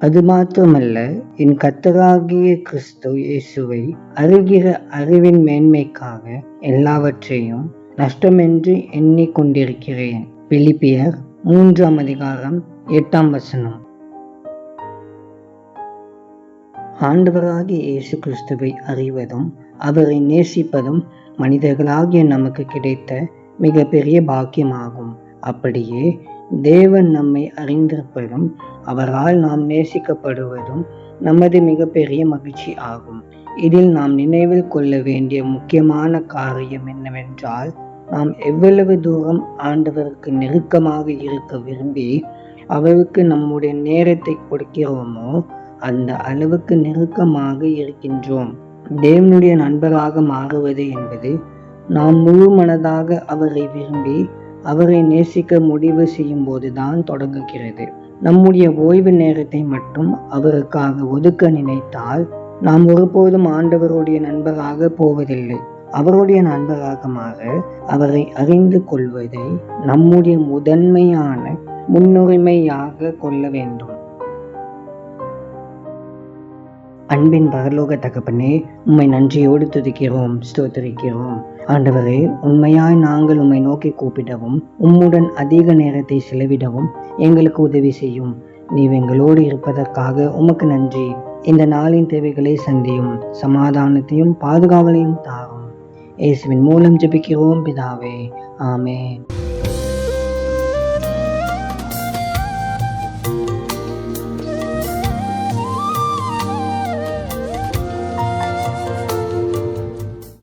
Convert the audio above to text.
அது மாத்திரமல்ல, என் கர்த்தராகிய கிறிஸ்து இயேசுவை அறிகிற அறிவின் மேன்மைக்காக எல்லாவற்றையும் நஷ்டமென்று எண்ணிக் கொண்டிருக்கிறேன். பிலிப்பியர் 3:8. ஆண்டவராகிய இயேசு கிறிஸ்துவை அறிவதும் அவரை நேசிப்பதும் மனிதர்களாகிய நமக்கு கிடைத்த மிக பெரிய பாக்கியமாகும். அப்படியே தேவன் நம்மை அறிந்திருப்பதும் அவரால் நாம் நேசிக்கப்படுவதும் நமது மிகப்பெரிய மகிழ்ச்சி ஆகும். இதில் நாம் நினைவில் கொள்ள வேண்டிய முக்கியமான காரியம் என்னவென்றால், நாம் எவ்வளவு தூரம் ஆண்டவருக்கு நெருக்கமாக இருக்க விரும்பி அவருக்கு நம்முடைய நேரத்தை கொடுக்கிறோமோ அந்த அளவுக்கு நெருக்கமாக இருக்கின்றோம். தேவனுடைய நண்பராக மாறுவது என்பது நாம் முழு மனதாக அவரை விரும்பி அவரை நேசிக்க முடிவு செய்யும் போதுதான் தொடங்குகிறது. நம்முடைய ஓய்வு நேரத்தை மட்டும் அவருக்காக ஒதுக்க நினைத்தால் நாம் ஒருபோதும் ஆண்டவருடைய நண்பராக போவதில்லை. அவருடைய நண்பராக மாற அவரை அறிந்து கொள்வதை நம்முடைய முதன்மையான முன்னுரிமையாக கொள்ள வேண்டும். அன்பின் பரலோக தகப்பனே, உம்மை நன்றியோடு துதிக்கிறோம், ஸ்தோத்திரிக்கிறோம். ஆண்டவரே, உண்மையாய் நாங்கள் உம்மை நோக்கி கூப்பிடவும் உம்முடன் அதிக நேரத்தை செலவிடவும் எங்களுக்கு உதவி செய்யும். நீர் எங்களோடு இருப்பதற்காக உமக்கு நன்றி. இந்த நாளின் தேவைகளை சந்தியும், சமாதானத்தையும் பாதுகாவலையும் தாரும். இயேசுவின் மூலம் ஜெபிக்கிறோம் பிதாவே, ஆமென்.